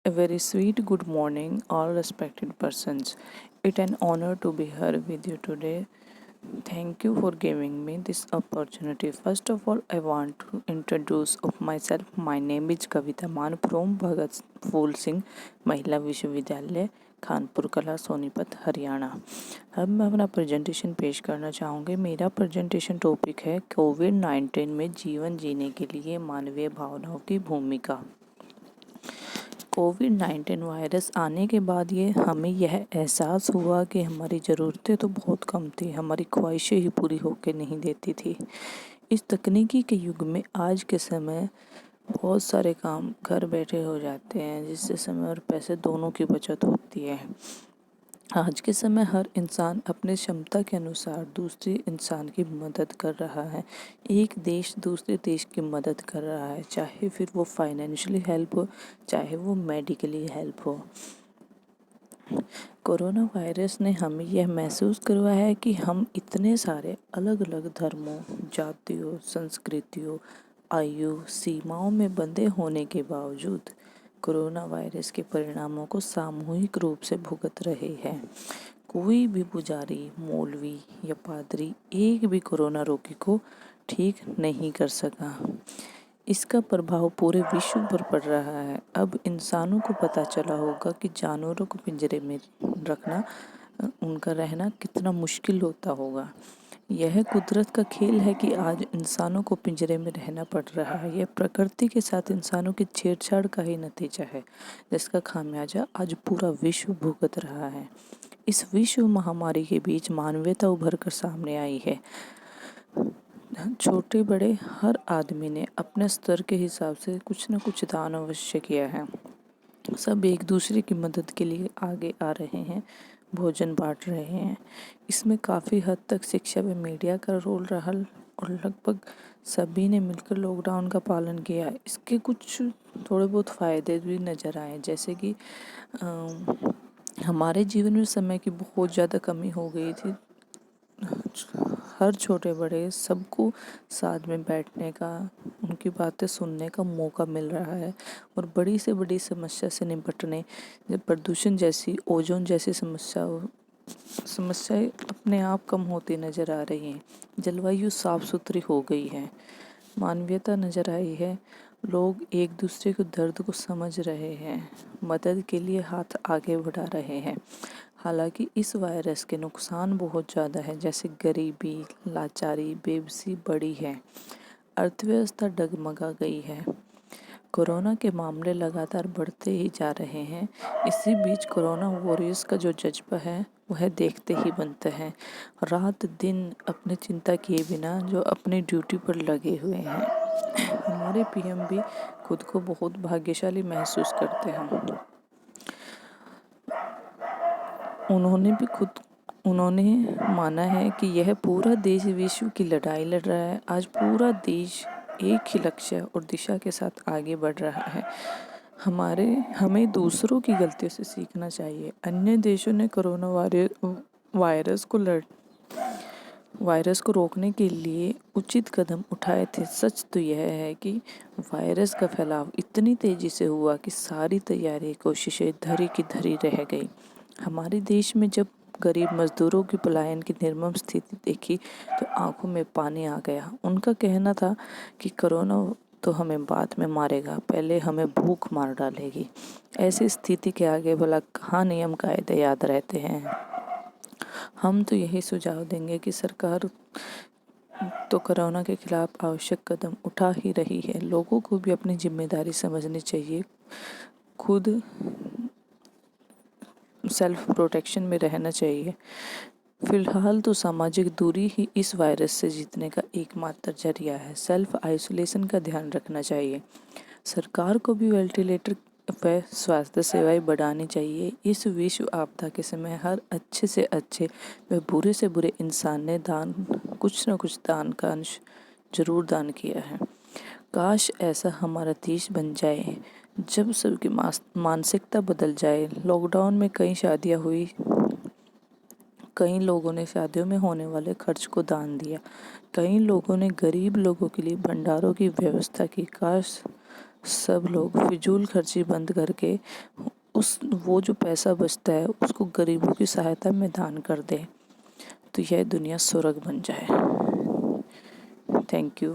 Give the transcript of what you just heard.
A very sweet good morning, all respected persons. It's an honor to be here with you today. Thank you for giving me this opportunity. First of all, I want to introduce of myself. My name is Kavita Man from Bhagat Phool Singh महिला विश्वविद्यालय खानपुर कला सोनीपत हरियाणा। अब मैं अपना presentation पेश करना चाहूँगी। मेरा प्रेजेंटेशन टॉपिक है कोविड-19 में जीवन जीने के लिए मानवीय भावनाओं की भूमिका। कोविड-19 वायरस आने के बाद हमें यह एहसास हुआ कि हमारी ज़रूरतें तो बहुत कम थी, हमारी ख्वाहिशें ही पूरी होकर नहीं देती थी। इस तकनीकी के युग में आज के समय बहुत सारे काम घर बैठे हो जाते हैं, जिससे समय और पैसे दोनों की बचत होती है। आज के समय हर इंसान अपने क्षमता के अनुसार दूसरे इंसान की मदद कर रहा है। एक देश दूसरे देश की मदद कर रहा है, चाहे फिर वो फाइनेंशियली हेल्प हो, चाहे वो मेडिकली हेल्प हो। कोरोना वायरस ने हमें यह महसूस करवाया है कि हम इतने सारे अलग अलग धर्मों, जातियों, संस्कृतियों, आयु सीमाओं में बंधे होने के बावजूद कोरोना वायरस के परिणामों को सामूहिक रूप से भुगत रहे हैं। कोई भी पुजारी, मौलवी या पादरी एक भी कोरोना रोगी को ठीक नहीं कर सका। इसका प्रभाव पूरे विश्व पर पड़ रहा है। अब इंसानों को पता चला होगा कि जानवरों को पिंजरे में रखना, उनका रहना कितना मुश्किल होता होगा। यह कुदरत का खेल है कि आज इंसानों को पिंजरे में रहना पड़ रहा है। यह प्रकृति के साथ इंसानों की छेड़छाड़ का ही नतीजा है, जिसका खामियाजा आज पूरा विश्व भुगत रहा है। इस विश्व महामारी के बीच मानवता उभर कर सामने आई है। छोटे बड़े हर आदमी ने अपने स्तर के हिसाब से कुछ न कुछ दान अवश्य किया है। सब एक दूसरे की मदद के लिए आगे आ रहे हैं, भोजन बांट रहे हैं। इसमें काफ़ी हद तक शिक्षा व मीडिया का रोल रहा और लगभग सभी ने मिलकर लॉकडाउन का पालन किया। इसके कुछ थोड़े बहुत फ़ायदे भी नज़र आए, जैसे कि हमारे जीवन में समय की बहुत ज़्यादा कमी हो गई थी। हर छोटे बड़े सबको साथ में बैठने का, उनकी बातें सुनने का मौका मिल रहा है और बड़ी से बड़ी समस्या से निपटने, जब प्रदूषण जैसी, ओजोन जैसी समस्याएं अपने आप कम होती नज़र आ रही हैं। जलवायु साफ सुथरी हो गई है, मानवीयता नज़र आई है। लोग एक दूसरे के दर्द को समझ रहे हैं, मदद के लिए हाथ आगे बढ़ा रहे हैं। हालांकि इस वायरस के नुकसान बहुत ज़्यादा है, जैसे गरीबी, लाचारी, बेबसी बढ़ी है, अर्थव्यवस्था डगमगा गई है। कोरोना के मामले लगातार बढ़ते ही जा रहे हैं। इसी बीच कोरोना वॉरियर्स का जो जज्बा है वह देखते ही बनता है। रात दिन अपने चिंता किए बिना जो अपनी ड्यूटी पर लगे हुए हैं। हमारे पीएम भी खुद को बहुत भाग्यशाली महसूस करते हैं। उन्होंने माना है कि यह पूरा देश विश्व की लड़ाई लड़ रहा है। आज पूरा देश एक ही लक्ष्य और दिशा के साथ आगे बढ़ रहा है। हमें दूसरों की गलतियों से सीखना चाहिए। अन्य देशों ने कोरोना वायरस को रोकने के लिए उचित कदम उठाए थे। सच तो यह है कि वायरस का फैलाव इतनी तेजी से हुआ कि सारी तैयारी कोशिशें धरी की धरी रह गई। हमारे देश में जब गरीब मजदूरों की पलायन की निर्मम स्थिति देखी तो आंखों में पानी आ गया। उनका कहना था कि कोरोना तो हमें बाद में मारेगा, पहले हमें भूख मार डालेगी। ऐसी स्थिति के आगे भला कहाँ नियम कायदे याद रहते हैं। हम तो यही सुझाव देंगे कि सरकार तो कोरोना के खिलाफ आवश्यक कदम उठा ही रही है। लोगों को भी अपनी जिम्मेदारी समझनी चाहिए, खुद सेल्फ प्रोटेक्शन में रहना चाहिए। फिलहाल तो सामाजिक दूरी ही इस वायरस से जीतने का एकमात्र जरिया है। सेल्फ आइसोलेशन का ध्यान रखना चाहिए। सरकार को भी वेंटिलेटर व स्वास्थ्य सेवाएं बढ़ानी चाहिए। इस विश्व आपदा के समय हर अच्छे से अच्छे व बुरे से बुरे इंसान ने कुछ न कुछ दान का अंश जरूर दान किया है। काश ऐसा हमारा देश बन जाए जब सबकी मानसिकता बदल जाए। लॉकडाउन में कई शादियां हुई, कई लोगों ने शादियों में होने वाले खर्च को दान दिया, कई लोगों ने गरीब लोगों के लिए भंडारों की व्यवस्था की। काश सब लोग फिजूल खर्ची बंद करके वो जो पैसा बचता है उसको गरीबों की सहायता में दान कर दे, तो यह दुनिया स्वर्ग बन जाए। Thank you.